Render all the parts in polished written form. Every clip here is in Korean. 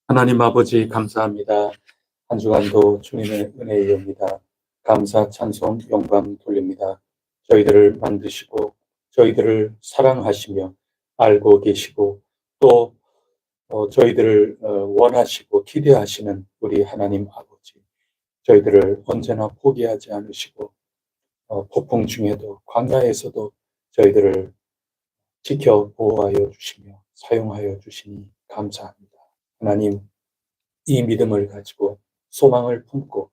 하나님 아버지 감사합니다. 한 주간도 주님의 은혜에 옵니다. 감사, 찬송, 영광 돌립니다. 저희들을 만드시고 저희들을 사랑하시며 알고 계시고 또 저희들을 원하시고 기대하시는 우리 하나님 아버지, 저희들을 언제나 포기하지 않으시고 폭풍 중에도 광야에서도 저희들을 지켜 보호하여 주시며 사용하여 주시니 감사합니다. 하나님, 이 믿음을 가지고 소망을 품고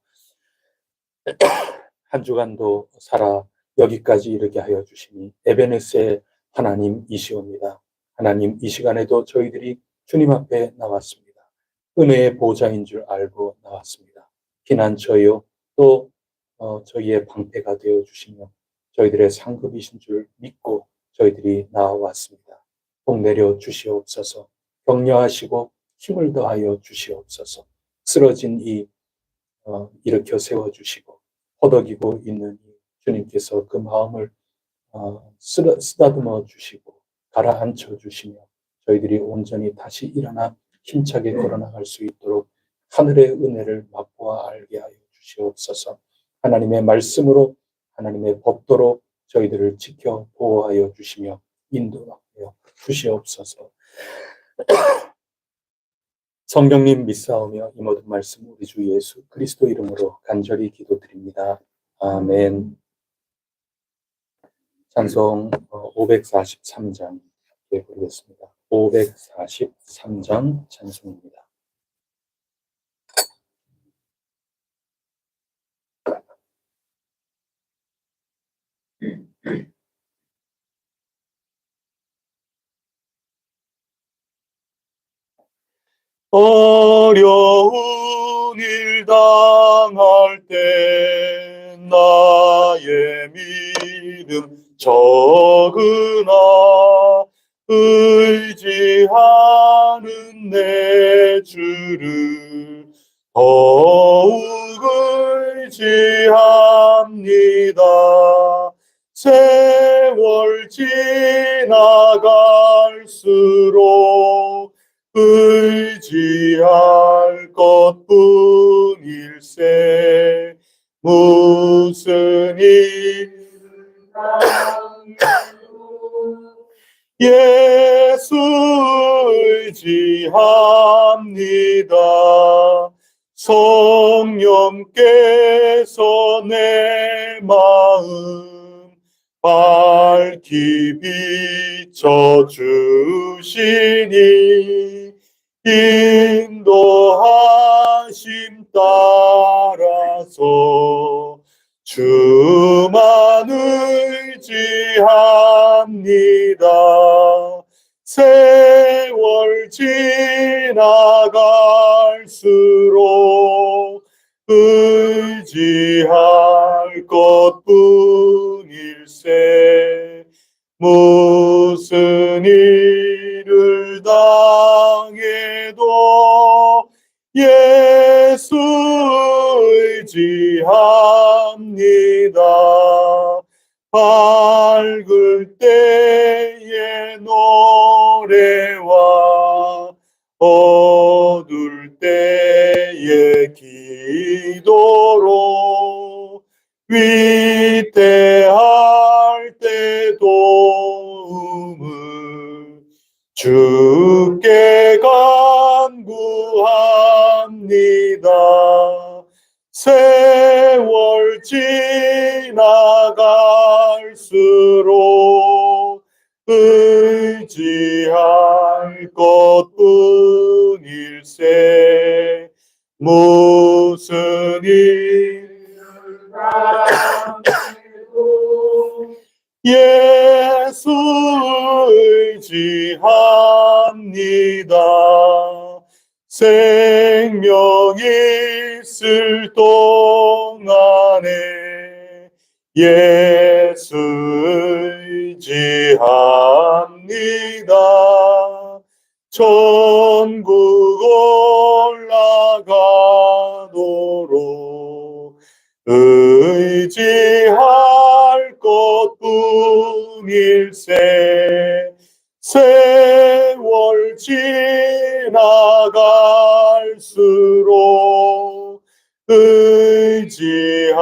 한 주간도 살아 여기까지 이르게 하여 주시니 에베네스의 하나님이시옵니다. 하나님, 이 시간에도 저희들이 주님 앞에 나왔습니다. 은혜의 보좌인 줄 알고 나왔습니다. 피난처요 또 저희의 방패가 되어 주시며 저희들의 상급이신 줄 믿고 저희들이 나와왔습니다. 복 내려 주시옵소서. 격려하시고 힘을 더하여 주시옵소서. 쓰러진 일으켜 세워주시고 허덕이고 있는 주님께서 그 마음을 쓰다듬어 주시고 가라앉혀 주시며 저희들이 온전히 다시 일어나 힘차게 걸어나갈 수 있도록 하늘의 은혜를 맛보아 알게 하여 주시옵소서. 하나님의 말씀으로 하나님의 법도로 저희들을 지켜 보호하여 주시며 인도하여 주시옵소서. 성령님 믿사오며 이 모든 말씀 우리 주 예수 그리스도 이름으로 간절히 기도드립니다. 아멘. 찬송 543장 부르겠습니다. 543장 찬송입니다. 어려운 일 당할 때 나의 믿음 적으나 의지하는 내 주를 더욱 의지합니다. 세월 지나갈수록 의지할 것뿐일세. 무슨 일을 당해도 예수 의지합니다. 성령께서 내 마음 밝히 비춰주시니 인도하심 따라서 주만 의지합니다. 세월 지나갈수록 의지할 것뿐일세. 무슨 일을 당해도 예수 의지합니다. 밝을 때의 노래와 어두울 때의 기도로 위태할 때 도움을 주께 간구합니다. 세월 지나갈수록 의지할 것뿐일세. 무슨 일을 당해도 예수 의지합니다. 생명 있을 동안에 예수 의지합니다. 천국 올라가도록 의지할 것뿐일세. 세월 지나갈수록 의지할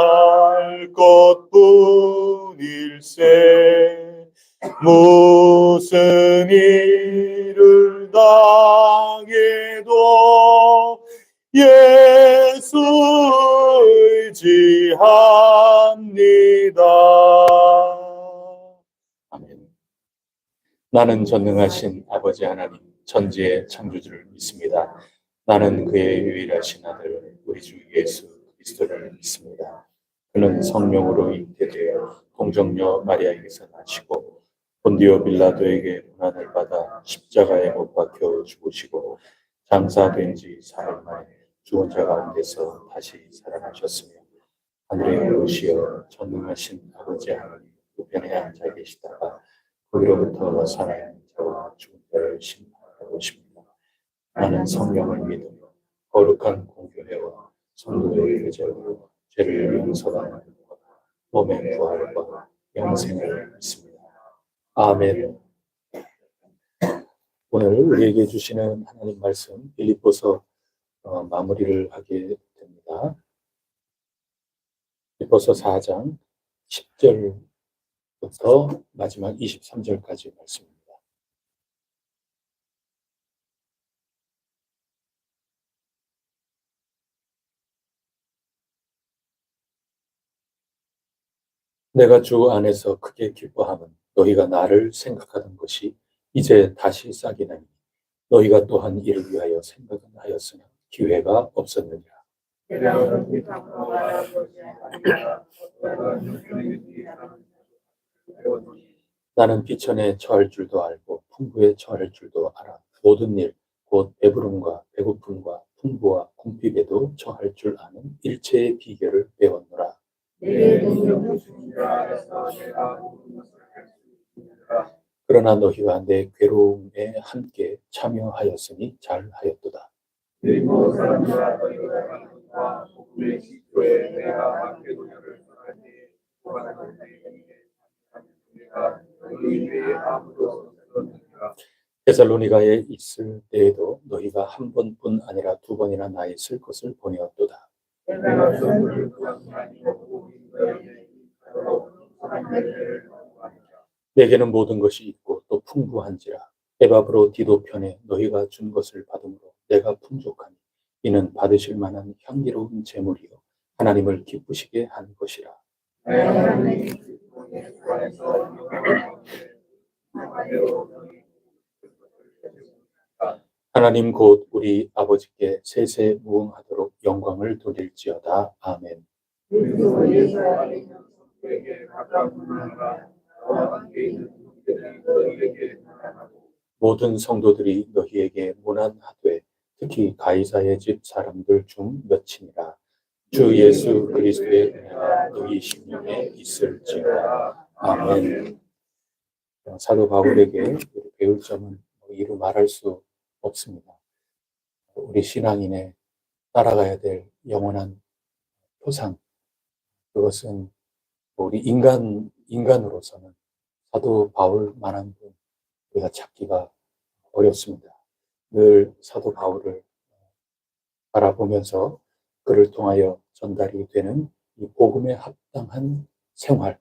것뿐일세. 무슨 일을 당해도 예수 의지합니다. 아멘. 나는 전능하신 아버지 하나님, 천지의 창조주를 믿습니다. 나는 그의 유일하신 아들, 우리 주 예수 그리스도를 믿습니다. 그는 성령으로 잉태되어 동정녀 마리아에게서 나시고 본디오 빌라도에게 고난을 받아 십자가에 못 박혀 죽으시고 장사된 지 사흘 만에 죽은 자 가운데서 다시 살아나셨으며 하늘에 오르시어 전능하신 아버지 하나님 우편에 앉아 계시다가 거기로부터 살아있는 자와 죽은 자를 심판하러 오십니다. 나는 성령을 믿으며 거룩한 공교회와 성도의 교제로 죄를 용서받는 것과 몸의 부활과 영생을 믿습니다. 아멘. 오늘 우리에게 주시는 하나님 말씀 빌립보서 마무리를 하게 됩니다. 빌립보서 4장 10절부터 마지막 23절까지 말씀입니다. 내가 주 안에서 크게 기뻐함은 너희가 나를 생각하던 것이 이제 다시 싹이나니 너희가 또한 이를 위하여 생각은 하였으나 기회가 없었느니라. 나는 비천에 처할 줄도 알고 풍부에 처할 줄도 알아. 모든 일, 곧 배부름과 배고픔과 풍부와 궁핍에도 처할 줄 아는 일체의 비결을 배웠노라. 그러나 너희가 내 괴로움에 함께 참여하였으니 잘하였도다. 데살로니가에 있을 때에도 너희가 한 번뿐 아니라 두 번이나 나의 쓸 것을 보내었도다. 내게는 모든 것이 있고 또 풍부한지라. 에바브로 디도 편에 너희가 준 것을 받음으로 내가 풍족하니 이는 받으실 만한 향기로운 제물이요 하나님을 기쁘시게 한 것이라. 하나님 곧 우리 아버지께 세세 무응하도록 영광을 돌릴지어다. 아멘. 모든 성도들이 너희에게 문안하되 특히 가이사의 집 사람들 중 몇이니라. 주 예수 그리스도의 은혜가 너희 심령에 있을지어다. 아멘. 사도 바울에게 배울 점은 이루 말할 수 없습니다. 우리 신앙인의 따라가야 될 영원한 표상, 그것은 우리 인간으로서는 사도 바울만한 분 우리가 찾기가 어렵습니다. 늘 사도 바울을 바라보면서 그를 통하여 전달이 되는 이 복음에 합당한 생활,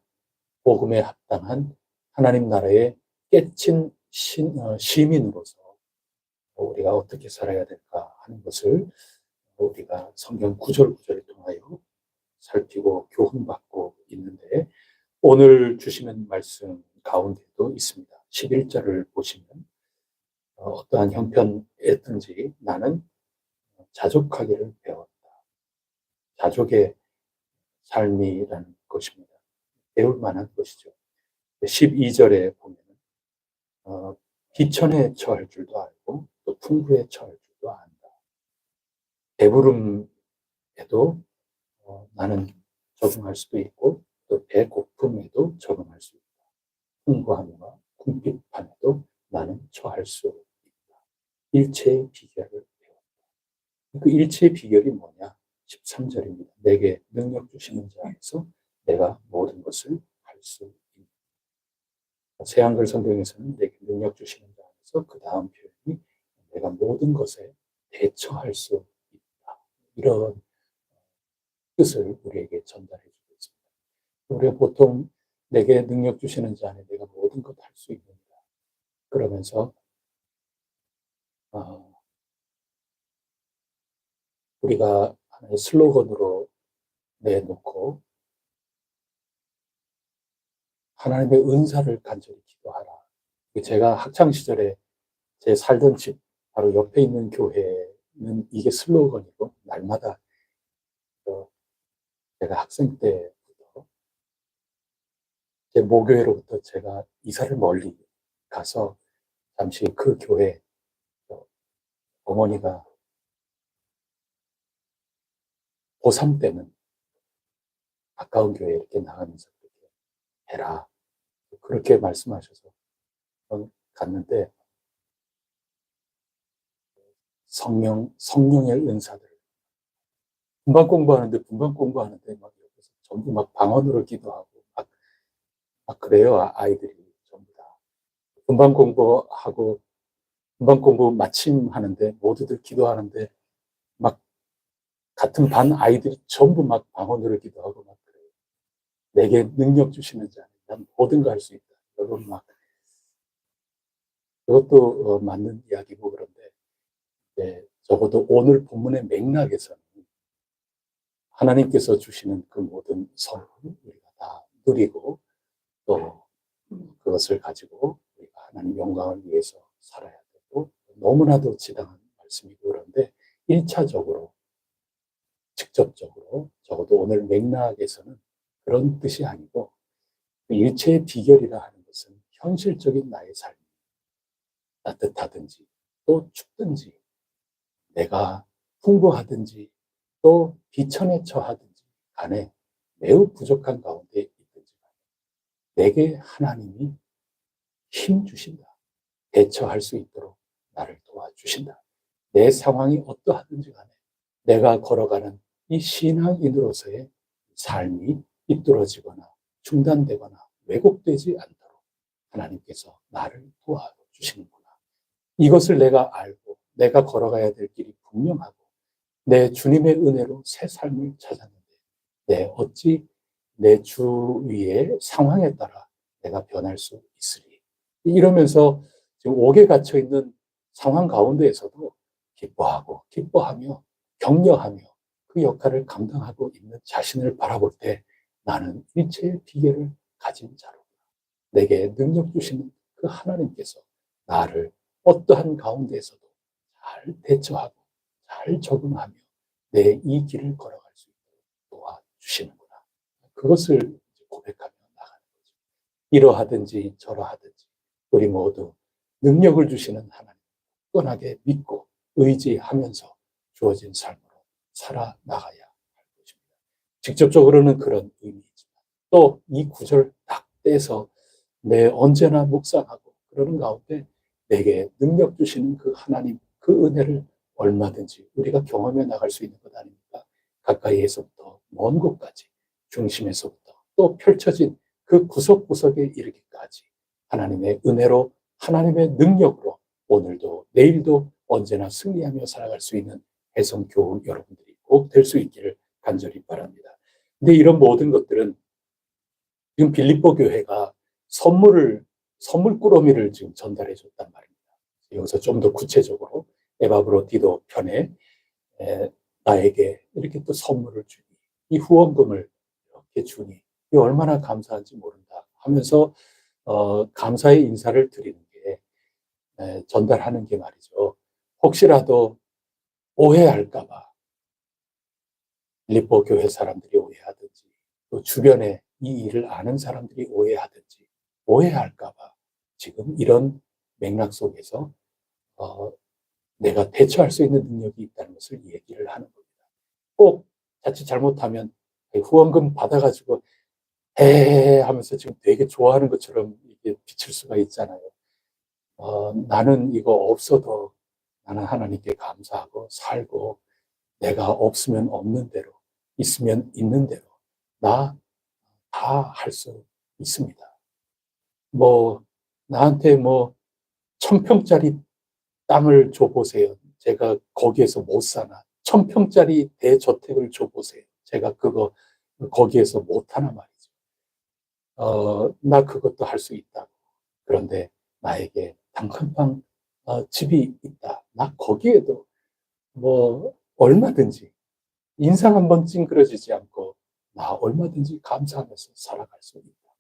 복음에 합당한 하나님 나라의 깨친 시민으로서 우리가 어떻게 살아야 될까 하는 것을 우리가 성경 구절 구절을 통하여 살피고 교훈받고 있는데, 오늘 주시는 말씀 가운데도 있습니다. 11절을 보시면 어떠한 형편이든지 나는 자족하기를 배웠다. 자족의 삶이라는 것입니다. 배울 만한 것이죠. 12절에 보면 비천에 처할 줄도 알고 또 풍부에 처할 줄도 안다. 배부름에도 나는 적응할 수도 있고 또 배고픔에도 적응할 수 있다. 풍부함과 궁핍함에도 나는 처할 수 있다. 일체의 비결을 배웠다. 그 일체의 비결이 뭐냐? 13절입니다. 내게 능력 주시는 자 안에서 내가 모든 것을 할 수 있다. 새한글 성경에서는 내게 능력 주시는 자 안에서 그 다음 표현이 내가 모든 것에 대처할 수 있다. 이런 뜻을 우리에게 전달해 주고 있습니다. 우리가 보통 내게 능력 주시는 자 안에 내가 모든 것 할 수 있는다. 그러면서 우리가 하나의 슬로건으로 내놓고 하나님의 은사를 간절히 기도하라. 제가 학창시절에 제 살던 집 바로 옆에 있는 교회는 이게 슬로건이고, 날마다 제가 학생 때부터 제 모교회로부터 제가 이사를 멀리 가서 잠시 그 교회 어머니가 고3 때는 가까운 교회에 이렇게 나가면서 그렇게 해라, 그렇게 말씀하셔서 갔는데, 성령의 은사들, 분반 공부하는데 막 옆에서 전부 막 방언으로 기도하고 막 그래요. 아이들이 전부 다 분반 공부 마침 하는데 모두들 기도하는데 막 같은 반 아이들이 전부 막 방언으로 기도하고 막 그래요. 내게 능력 주시는 자, 난 모든 거 할 수 있다. 여러분 막 그것도 맞는 이야기고, 그런데 적어도 오늘 본문의 맥락에서는 하나님께서 주시는 그 모든 선을 우리가 다 누리고 또 그것을 가지고 우리가 하나님 영광을 위해서 살아야 되고, 너무나도 지당한 말씀이고, 그런데 1차적으로 직접적으로 적어도 오늘 맥락에서는 그런 뜻이 아니고, 일체의 비결이라 하는 것은 현실적인 나의 삶이 따뜻하든지 또 춥든지, 내가 풍부하든지 또 비천에 처하든지 간에 매우 부족한 가운데 있든지 간에 내게 하나님이 힘 주신다. 대처할 수 있도록 나를 도와주신다. 내 상황이 어떠하든지 간에 내가 걸어가는 이 신앙인으로서의 삶이 삐뚤어지거나 중단되거나 왜곡되지 않도록 하나님께서 나를 도와주시는구나. 이것을 내가 알고 내가 걸어가야 될 길이 분명하고 내 주님의 은혜로 새 삶을 찾았는데 어찌 내 주위의 상황에 따라 내가 변할 수 있으리. 이러면서 지금 옥에 갇혀 있는 상황 가운데에서도 기뻐하며 격려하며 그 역할을 감당하고 있는 자신을 바라볼 때 나는 일체의 비결을 가진 자로구나. 내게 능력 주시는 그 하나님께서 나를 어떠한 가운데에서도 잘 대처하고 잘 적응하며 내 이 길을 걸어갈 수 있도록 도와주시는구나. 그것을 고백하며 나가는 거죠. 이러하든지 저러하든지 우리 모두 능력을 주시는 하나님 뻔하게 믿고 의지하면서 주어진 삶으로 살아나가야 할 것입니다. 직접적으로는 그런 의미이지만 또 이 구절 딱 떼서 내 언제나 묵상하고 그러는 가운데 내게 능력 주시는 그 하나님, 그 은혜를 얼마든지 우리가 경험해 나갈 수 있는 것 아닙니까? 가까이에서부터 먼 곳까지 중심에서부터 또 펼쳐진 그 구석구석에 이르기까지 하나님의 은혜로 하나님의 능력으로 오늘도 내일도 언제나 승리하며 살아갈 수 있는 해성교우 여러분들이 꼭 될 수 있기를 간절히 바랍니다. 근데 이런 모든 것들은 지금 빌립보 교회가 선물 꾸러미를 지금 전달해 줬단 말입니다. 여기서 좀 더 구체적으로 에바브로디도 편에 나에게 이렇게 또 선물을 주니 이 후원금을 이렇게 주니 이 얼마나 감사한지 모른다 하면서 감사의 인사를 드리는 게 전달하는 게 말이죠. 혹시라도 오해할까봐 빌립보 교회 사람들이 오해하든지 또 주변에 이 일을 아는 사람들이 오해하든지 오해할까봐 지금 이런 맥락 속에서 내가 대처할 수 있는 능력이 있다는 것을 얘기를 하는 겁니다. 꼭 자칫 잘못하면 후원금 받아가지고 하면서 지금 되게 좋아하는 것처럼 이게 비칠 수가 있잖아요. 나는 이거 없어도 나는 하나님께 감사하고 살고 내가 없으면 없는 대로 있으면 있는 대로 나 다 할 수 있습니다. 나한테 1000평짜리 땅을 줘보세요. 제가 거기에서 못 사나. 1000평짜리 대저택을 줘보세요. 제가 거기에서 못 하나 말이죠. 나 그것도 할 수 있다. 그런데 나에게 단칸방 집이 있다. 나 거기에도 얼마든지 인상 한번 찡그러지지 않고 나 얼마든지 감사하면서 살아갈 수 있다.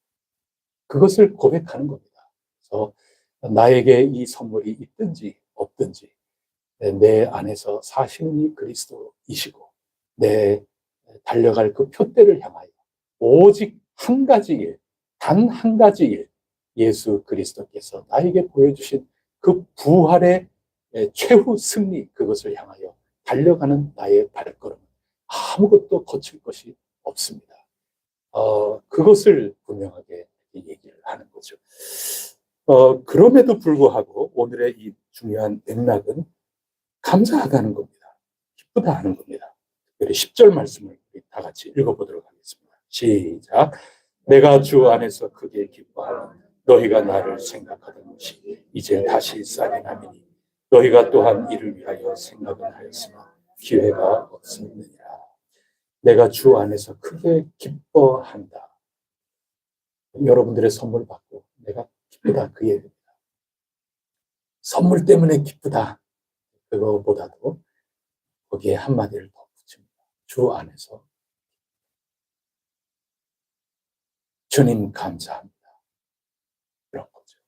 그것을 고백하는 겁니다. 그래서 나에게 이 선물이 있든지 없든지 내 안에서 사시는 이 그리스도이시고 내 달려갈 그 표대를 향하여 오직 한 가지 일, 단 한 가지 일, 예수 그리스도께서 나에게 보여주신 그 부활의 최후 승리, 그것을 향하여 달려가는 나의 발걸음, 아무것도 거칠 것이 없습니다. 그것을 분명하게 얘기를 하는 거죠. 그럼에도 불구하고 오늘의 이 중요한 맥락은 감사하다는 겁니다. 기쁘다 하는 겁니다. 특별히 10절 말씀을 다 같이 읽어보도록 하겠습니다. 시작. 내가 주 안에서 크게 기뻐하는 너희가 나를 생각하던 것이 이제 다시 싹이 나니 너희가 또한 이를 위하여 생각은 하였으나 기회가 없었느니라. 내가 주 안에서 크게 기뻐한다. 여러분들의 선물 받고 내가 기쁘다, 그 얘기입니다. 선물 때문에 기쁘다. 그거보다도 거기에 한마디를 더 붙입니다. 주 안에서 주님 감사합니다. 그런 거죠.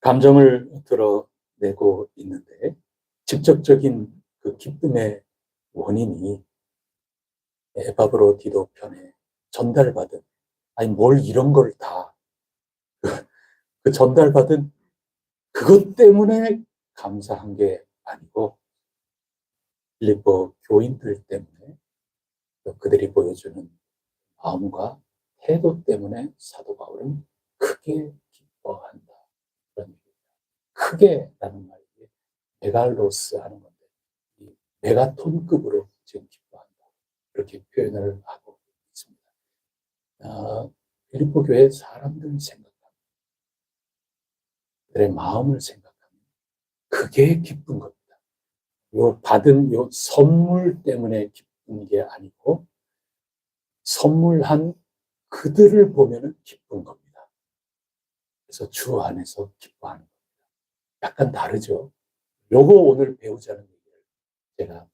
감정을 드러내고 있는데 직접적인 그 기쁨의 원인이 에바브로디도 편에 전달받은, 뭘 이런 걸 다 그 전달받은 그것 때문에 감사한 게 아니고 빌립보 교인들 때문에 그들이 보여주는 마음과 태도 때문에 사도 바울은 크게 기뻐한다. 그런 얘기입니다. 크게라는 말이 메갈로스 하는 건데 메가톤급으로 지금 기뻐한다. 이렇게 표현을 하고 있습니다. 빌립보 교회 사람들 생각하면, 그들의 마음을 생각하면 그게 기쁜 겁니다. 받은 선물 때문에 기쁜 게 아니고 선물한 그들을 보면은 기쁜 겁니다. 그래서 주 안에서 기뻐하는 겁니다. 약간 다르죠. 요거 오늘 배우자는 얘기를 제가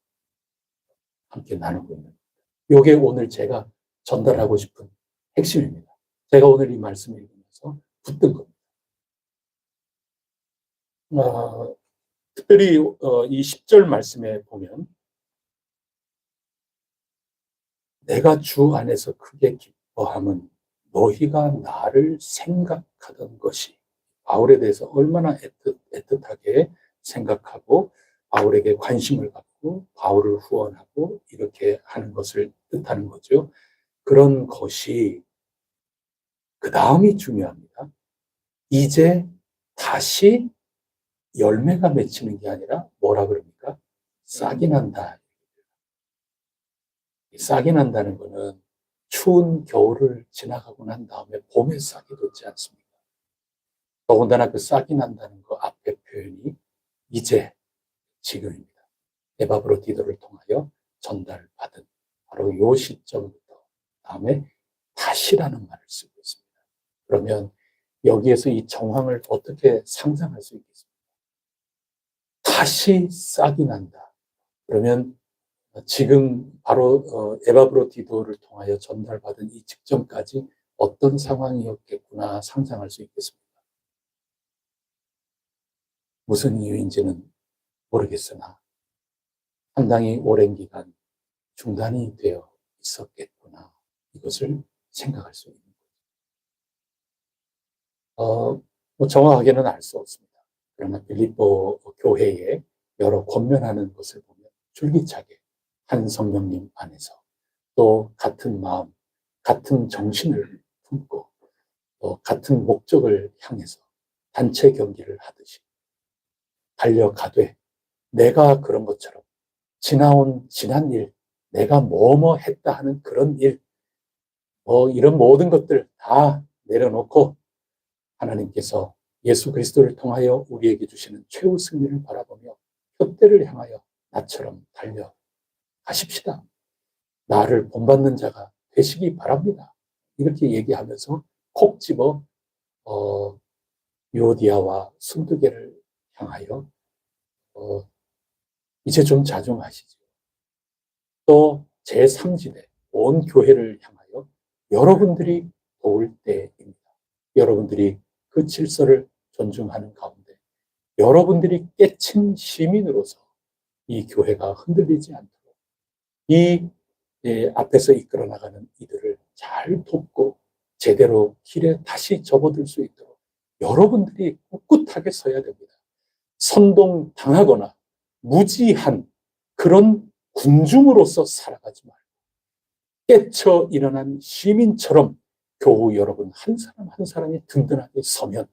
함께 나누고 있는 겁니다. 요게 오늘 제가 전달하고 싶은 핵심입니다. 제가 오늘 이 말씀을 읽으면서 붙든 겁니다. 특별히 이 10절 말씀에 보면 내가 주 안에서 크게 기뻐함은 너희가 나를 생각하던 것이, 바울에 대해서 얼마나 애틋하게 생각하고 바울에게 관심을 갖고 바울을 후원하고 이렇게 하는 것을 뜻하는 거죠. 그런 것이 그 다음이 중요합니다. 이제 다시 열매가 맺히는 게 아니라 뭐라 그럽니까? 싹이 난다. 싹이 난다는 것은 추운 겨울을 지나가고 난 다음에 봄에 싹이 돋지 않습니까? 더군다나 그 싹이 난다는 그 앞에 표현이 이제, 지금입니다. 에바브로디도를 통하여 전달받은 바로 이 시점부터 다음에 다시라는 말을 쓰고 있습니다. 그러면 여기에서 이 정황을 어떻게 상상할 수 있겠습니까? 다시 싹이 난다. 그러면 지금 바로 에바브로디도를 통하여 전달받은 이 직전까지 어떤 상황이었겠구나 상상할 수 있겠습니까? 무슨 이유인지는 모르겠으나 상당히 오랜 기간 중단이 되어 있었겠구나. 이것을 생각할 수 있는 거죠. 정확하게는 알 수 없습니다. 그러나 빌립보 교회에 여러 권면하는 것을 보면 줄기차게 한 성령님 안에서 또 같은 마음, 같은 정신을 품고 또 같은 목적을 향해서 단체 경기를 하듯이 달려가되 내가 그런 것처럼 지나온 지난 일, 내가 뭐뭐 했다 하는 그런 일, 이런 모든 것들 다 내려놓고 하나님께서 예수 그리스도를 통하여 우리에게 주시는 최후 승리를 바라보며 표대를 향하여 나처럼 달려가십시다. 나를 본받는 자가 되시기 바랍니다. 이렇게 얘기하면서 콕 집어 유오디아와 순두개를 향하여 이제 좀 자중하시죠. 또 제3지대 온 교회를 향하여 여러분들이 도울 때입니다. 여러분들이 그 질서를 존중하는 가운데 여러분들이 깨친 시민으로서 이 교회가 흔들리지 않도록 이 앞에서 이끌어 나가는 이들을 잘 돕고 제대로 길에 다시 접어들 수 있도록 여러분들이 꿋꿋하게 서야 됩니다. 선동당하거나 무지한 그런 군중으로서 살아가지 말고 깨쳐 일어난 시민처럼 교우 여러분 한 사람 한 사람이 든든하게 서면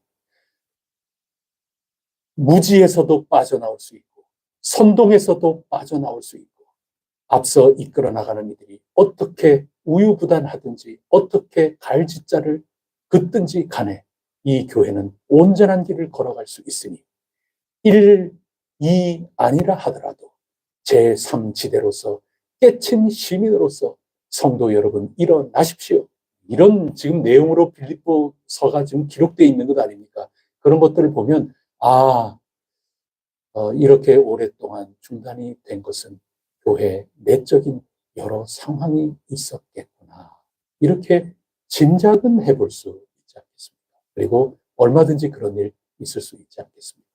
무지에서도 빠져나올 수 있고 선동에서도 빠져나올 수 있고 앞서 이끌어 나가는 이들이 어떻게 우유부단하든지 어떻게 갈짓자를 긋든지 간에 이 교회는 온전한 길을 걸어갈 수 있으니 1, 2 아니라 하더라도 제3지대로서 깨친 시민으로서 성도 여러분 일어나십시오. 이런 지금 내용으로 빌립보서가 지금 기록되어 있는 것 아닙니까? 그런 것들을 보면 이렇게 오랫동안 중단이 된 것은 교회 내적인 여러 상황이 있었겠구나. 이렇게 짐작은 해볼 수 있지 않겠습니까? 그리고 얼마든지 그런 일 있을 수 있지 않겠습니까?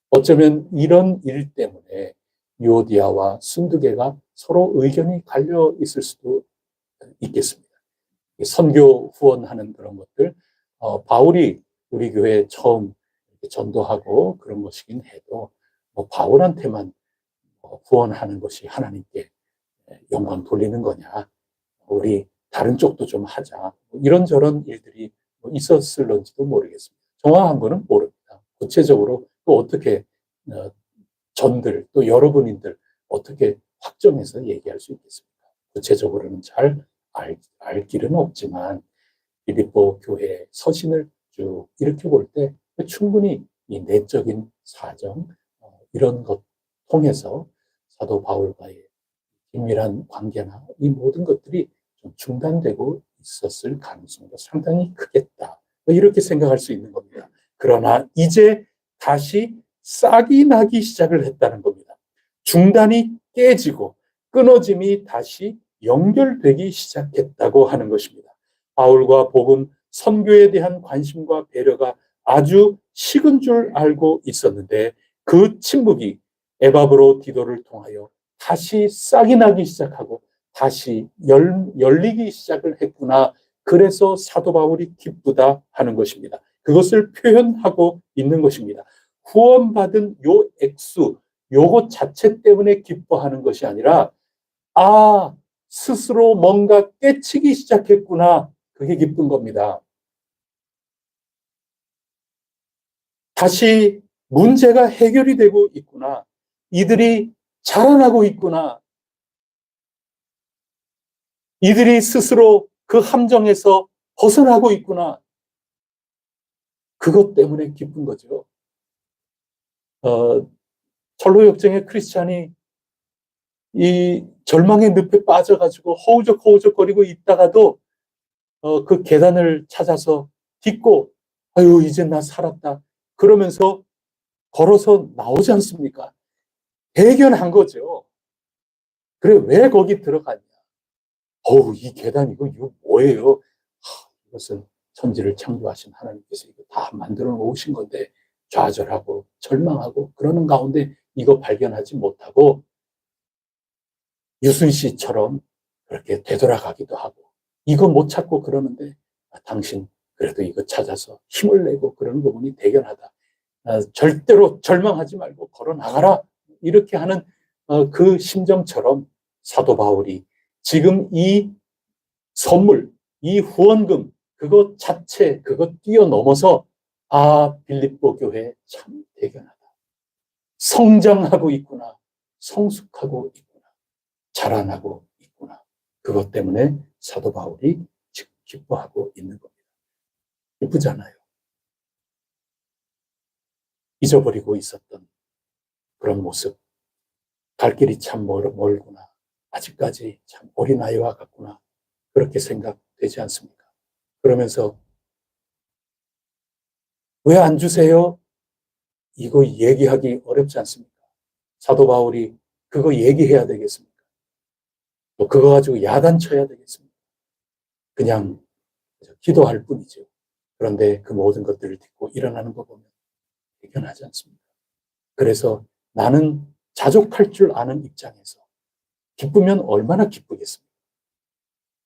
어쩌면 이런 일 때문에 유오디아와 순두개가 서로 의견이 갈려 있을 수도 있겠습니다. 선교 후원하는 그런 것들, 바울이 우리 교회에 처음 전도하고 그런 것이긴 해도 바울한테만 후원하는 것이 하나님께 영광 돌리는 거냐, 우리 다른 쪽도 좀 하자, 이런저런 일들이 있었을런지도 모르겠습니다. 정확한 거는 모릅니다. 구체적으로 또 어떻게 전들 또 여러분인들 어떻게 확정해서 얘기할 수 있겠습니까? 구체적으로는 잘 알 길은 없지만 빌립보 교회의 서신을 쭉 이렇게 볼 때 충분히 이 내적인 사정 이런 것 통해서 사도 바울과의 긴밀한 관계나 이 모든 것들이 좀 중단되고 있었을 가능성도 상당히 크겠다. 이렇게 생각할 수 있는 겁니다. 그러나 이제 다시 싹이 나기 시작을 했다는 겁니다. 중단이 깨지고 끊어짐이 다시 연결되기 시작했다고 하는 것입니다. 바울과 복음 선교에 대한 관심과 배려가 아주 식은 줄 알고 있었는데 그 침묵이 에바브로디도를 통하여 다시 싹이 나기 시작하고 다시 열리기 시작을 했구나. 그래서 사도 바울이 기쁘다 하는 것입니다. 그것을 표현하고 있는 것입니다. 후원받은 요 액수, 요것 자체 때문에 기뻐하는 것이 아니라 스스로 뭔가 깨치기 시작했구나. 그게 기쁜 겁니다. 다시 문제가 해결이 되고 있구나. 이들이 자라나고 있구나. 이들이 스스로 그 함정에서 벗어나고 있구나. 그것 때문에 기쁜 거죠. 철로 역정의 크리스찬이 이 절망의 늪에 빠져가지고 허우적허우적거리고 있다가도 그 계단을 찾아서 딛고 아유 이제 나 살았다 그러면서 걸어서 나오지 않습니까? 대견한 거죠. 그래 왜 거기 들어갔냐? 어우 이 계단 이거 뭐예요? 이것은 천지를 창조하신 하나님께서 이거 다 만들어 놓으신 건데 좌절하고 절망하고 그러는 가운데 이거 발견하지 못하고 유순 씨처럼 그렇게 되돌아가기도 하고 이거 못 찾고 그러는데 당신 그래도 이거 찾아서 힘을 내고 그러는 거 보니 대견하다. 절대로 절망하지 말고 걸어 나가라. 이렇게 하는 그 심정처럼 사도 바울이 지금 이 선물, 이 후원금 그것 자체 그것 뛰어넘어서 빌립보 교회 참 대견하다. 성장하고 있구나. 성숙하고 있구나. 자라나고 있구나. 그것 때문에 사도 바울이 기뻐하고 있는 겁니다. 기쁘잖아요. 잊어버리고 있었던 그런 모습. 갈 길이 참 멀구나. 아직까지 참 어린아이와 같구나. 그렇게 생각되지 않습니까? 그러면서 왜 안 주세요? 이거 얘기하기 어렵지 않습니까? 사도 바울이 그거 얘기해야 되겠습니까? 또 그거 가지고 야단쳐야 되겠습니까? 그냥 기도할 뿐이죠. 그런데 그 모든 것들을 듣고 일어나는 거 보면 대견하지 않습니까? 그래서 나는 자족할 줄 아는 입장에서 기쁘면 얼마나 기쁘겠습니까?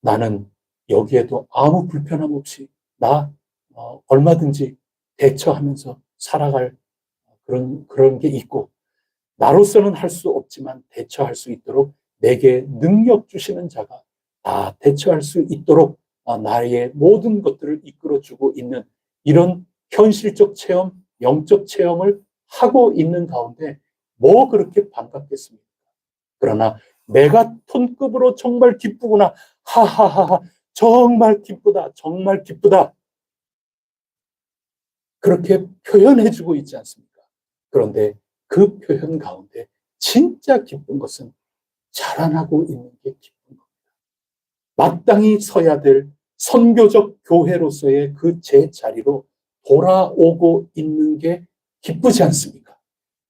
나는 여기에도 아무 불편함 없이 나 얼마든지 대처하면서 살아갈 그런 게 있고 나로서는 할 수 없지만 대처할 수 있도록 내게 능력 주시는 자가 다 대처할 수 있도록 나의 모든 것들을 이끌어주고 있는 이런 현실적 체험, 영적 체험을 하고 있는 가운데 뭐 그렇게 반갑겠습니까? 그러나 메가톤급으로 정말 기쁘구나. 하하하하. 정말 기쁘다. 정말 기쁘다. 그렇게 표현해주고 있지 않습니까? 그런데 그 표현 가운데 진짜 기쁜 것은 자라나고 있는 게 기쁜 겁니다. 마땅히 서야 될 선교적 교회로서의 그 제자리로 돌아오고 있는 게 기쁘지 않습니까?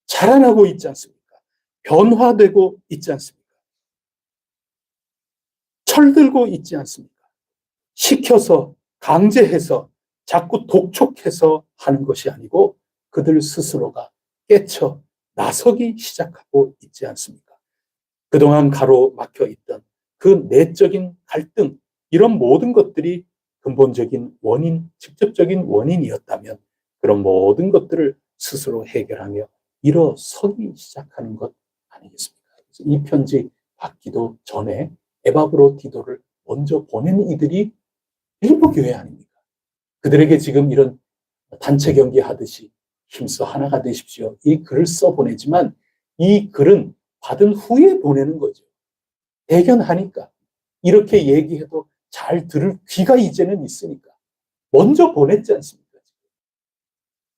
자라나고 있지 않습니까? 변화되고 있지 않습니까? 철들고 있지 않습니까? 시켜서 강제해서 자꾸 독촉해서 하는 것이 아니고 그들 스스로가 깨쳐 나서기 시작하고 있지 않습니까? 그동안 가로막혀 있던 그 내적인 갈등 이런 모든 것들이 근본적인 원인, 직접적인 원인이었다면 그런 모든 것들을 스스로 해결하며 일어서기 시작하는 것 아니겠습니까? 그래서 이 편지 받기도 전에 에바브로디도를 먼저 보낸 이들이 빌립보 교회 아닙니까? 그들에게 지금 이런 단체 경기 하듯이 힘써 하나가 되십시오. 이 글을 써보내지만 이 글은 받은 후에 보내는 거죠. 대견하니까. 이렇게 얘기해도 잘 들을 귀가 이제는 있으니까. 먼저 보냈지 않습니까?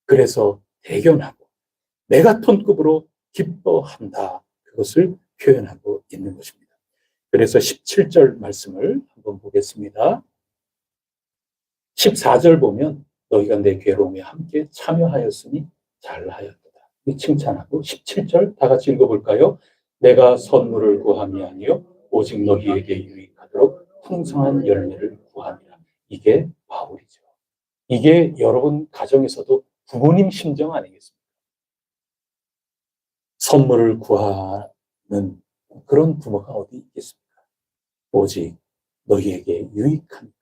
그래서 대견하고 메가톤급으로 기뻐한다. 그것을 표현하고 있는 것입니다. 그래서 17절 말씀을 한번 보겠습니다. 14절 보면 너희가 내 괴로움에 함께 참여하였으니 잘하였도다. 칭찬하고 17절 다 같이 읽어볼까요? 내가 선물을 구함이 아니요 오직 너희에게 유익하도록 풍성한 열매를 구함이라. 이게 바울이죠. 이게 여러분 가정에서도 부모님 심정 아니겠습니까? 선물을 구하는 그런 부모가 어디 있겠습니까? 오직 너희에게 유익하니까.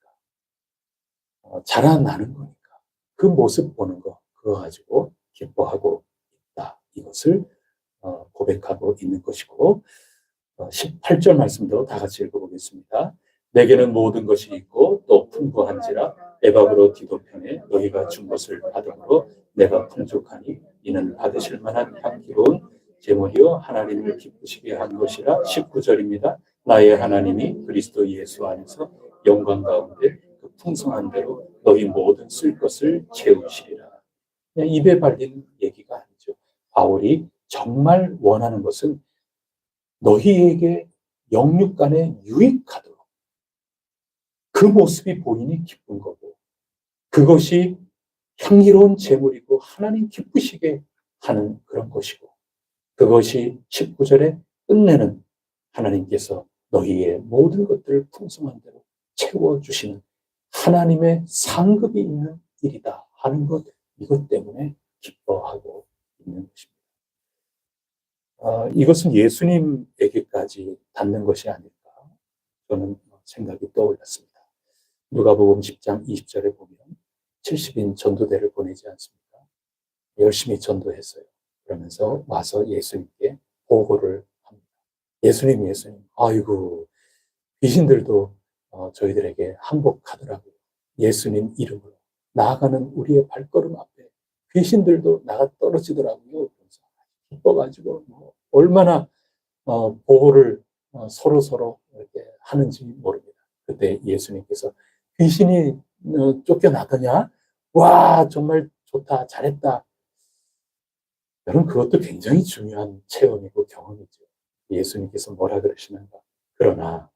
자라나는 거니까. 그 모습 보는 거, 그거 가지고 기뻐하고 있다. 이것을 고백하고 있는 것이고 18절 말씀도 다 같이 읽어보겠습니다. 내게는 모든 것이 있고 또 풍부한지라 에바브로디도 편에 너희가 준 것을 받음으로 내가 풍족하니 이는 받으실 만한 향기로운 제물이요 하나님을 기쁘시게 한 것이라. 19절입니다. 나의 하나님이 그리스도 예수 안에서 영광 가운데 그 풍성한 대로 너희 모든 쓸 것을 채우시리라. 그냥 입에 발린 얘기가 아니죠. 바울이 정말 원하는 것은 너희에게 영육간에 유익하도록 그 모습이 보이니 기쁜 거고, 그것이 향기로운 제물이고 하나님 기쁘시게 하는 그런 것이고, 그것이 19절에 끝내는 하나님께서 너희의 모든 것들을 풍성한 대로 채워주시는 하나님의 상급이 있는 일이다 하는 것, 이것 때문에 기뻐하고 있는 것입니다. 이것은 예수님에게까지 닿는 것이 아닐까 저는 생각이 떠올랐습니다. 누가복음 10장 20절에 보면 70인 전도대를 보내지 않습니까? 열심히 전도했어요. 그러면서 와서 예수님께 보고를 합니다. 예수님, 아이고, 귀신들도 저희들에게 항복하더라고요. 예수님 이름으로 나아가는 우리의 발걸음 앞에 귀신들도 나가 떨어지더라고요. 그래서 기뻐가지고 얼마나 보호를 서로 이렇게 하는지 모릅니다. 그때 예수님께서 귀신이 쫓겨나더냐? 와, 정말 좋다, 잘했다. 여러분, 그것도 굉장히 중요한 체험이고 경험이죠. 예수님께서 뭐라 그러시는가? 그러나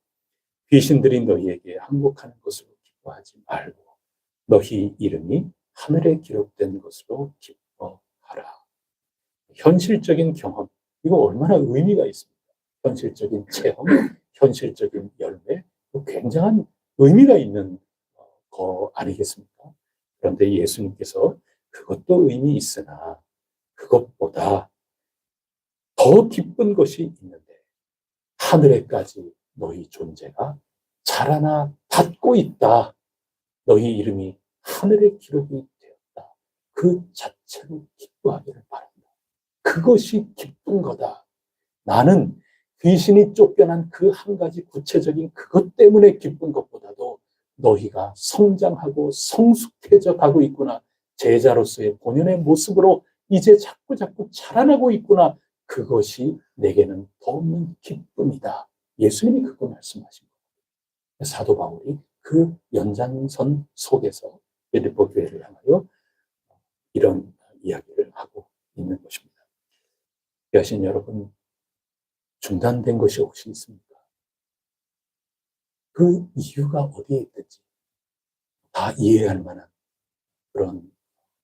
귀신들이 너희에게 항복하는 것으로 기뻐하지 말고 너희 이름이 하늘에 기록된 것으로 기뻐하라. 현실적인 경험, 이거 얼마나 의미가 있습니까? 현실적인 체험, 현실적인 열매, 굉장한 의미가 있는 거 아니겠습니까? 그런데 예수님께서 그것도 의미 있으나 그것보다 더 기쁜 것이 있는데, 하늘에까지 너희 존재가 자라나 닿고 있다. 너희 이름이 하늘에 기록이 되었다. 그 자체로 기뻐하기를 바랍니다. 그것이 기쁜 거다. 나는 귀신이 쫓겨난 그 한 가지 구체적인 그것 때문에 기쁜 것보다도 너희가 성장하고 성숙해져 가고 있구나. 제자로서의 본연의 모습으로 이제 자꾸 자라나고 있구나. 그것이 내게는 더 없는 기쁨이다. 예수님이 그거 말씀하신 거예요. 사도 바울이 그 연장선 속에서 빌립보 교회를 향하여 이런 이야기를 하고 있는 것입니다. 여신 여러분, 중단된 것이 혹시 있습니까? 그 이유가 어디에 있든지 다 이해할 만한 그런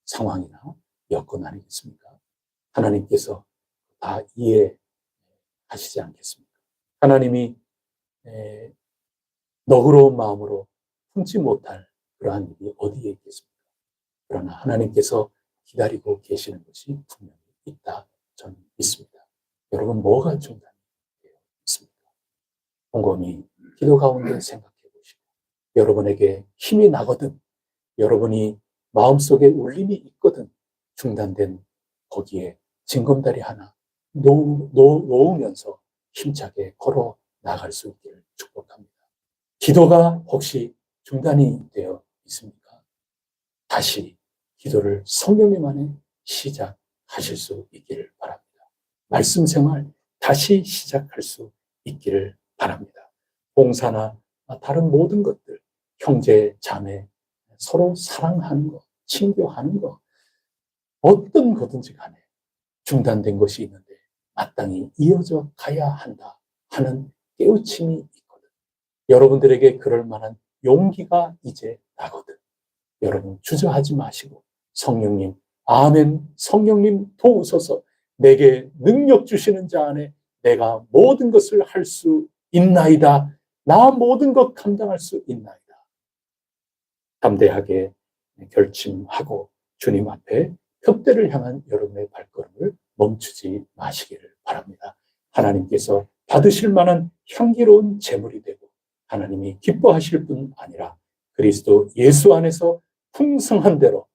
상황이나 여건 아니겠습니까? 하나님께서 다 이해하시지 않겠습니까? 하나님이 너그러운 마음으로 품지 못할 그러한 일이 어디에 있겠습니까? 그러나 하나님께서 기다리고 계시는 것이 분명히 있다, 저는 믿습니다. 여러분, 뭐가 중단되어 있습니까? 곰곰이 기도 가운데 생각해 보시고, 여러분에게 힘이 나거든, 여러분이 마음속에 울림이 있거든, 중단된 거기에 징검다리 하나 놓으면서 힘차게 걸어 나갈 수 있기를 축복합니다. 기도가 혹시 중단이 되어 있습니까? 다시 기도를 성령님 안에 시작하실 수 있기를 바랍니다. 말씀 생활 다시 시작할 수 있기를 바랍니다. 봉사나 다른 모든 것들, 형제, 자매, 서로 사랑하는 것, 친교하는 것, 어떤 거든지 간에 중단된 것이 있는데 마땅히 이어져 가야 한다 하는 깨우침이 있거든. 여러분들에게 그럴 만한 용기가 이제 나거든. 여러분, 주저하지 마시고 성령님, 아멘, 성령님 도우소서, 내게 능력 주시는 자 안에 내가 모든 것을 할 수 있나이다. 나 모든 것 감당할 수 있나이다. 담대하게 결심하고 주님 앞에 푯대를 향한 여러분의 발걸음을 멈추지 마시기를 바랍니다. 하나님께서 받으실 만한 향기로운 제물이 되고 하나님이 기뻐하실 뿐 아니라 그리스도 예수 안에서 풍성한 대로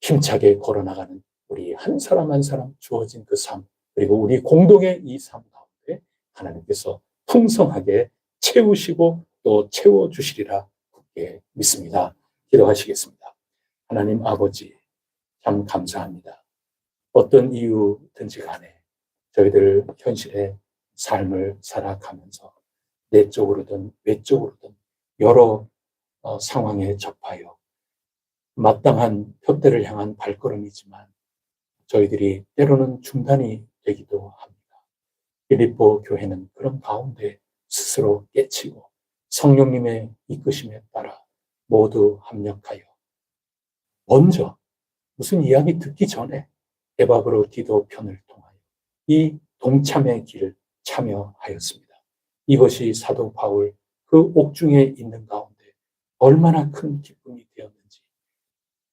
힘차게 걸어나가는 우리 한 사람 한 사람 주어진 그 삶, 그리고 우리 공동의 이 삶 가운데 하나님께서 풍성하게 채우시고 또 채워주시리라 굳게 믿습니다. 기도하시겠습니다. 하나님 아버지, 참 감사합니다. 어떤 이유든지 간에 저희들 현실의 삶을 살아가면서 내적으로든 외적으로든 여러 상황에 접하여 마땅한 표대를 향한 발걸음이지만 저희들이 때로는 중단이 되기도 합니다. 빌립보 교회는 그런 가운데 스스로 깨치고 성령님의 이끄심에 따라 모두 합력하여 먼저 무슨 이야기 듣기 전에 에바브로 디도 편을 통하여 이 동참의 길을 참여하였습니다. 이것이 사도 바울 그 옥중에 있는 가운데 얼마나 큰 기쁨이 되었는지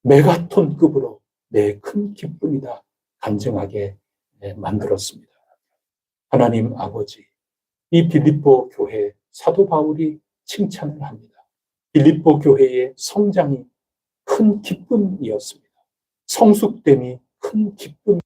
메가톤급으로 내 큰 기쁨이다 간증하게 만들었습니다. 하나님 아버지, 이 빌립보 교회 사도 바울이 칭찬을 합니다. 빌립보 교회의 성장이 큰 기쁨이었습니다. 성숙됨이 큰 기쁨.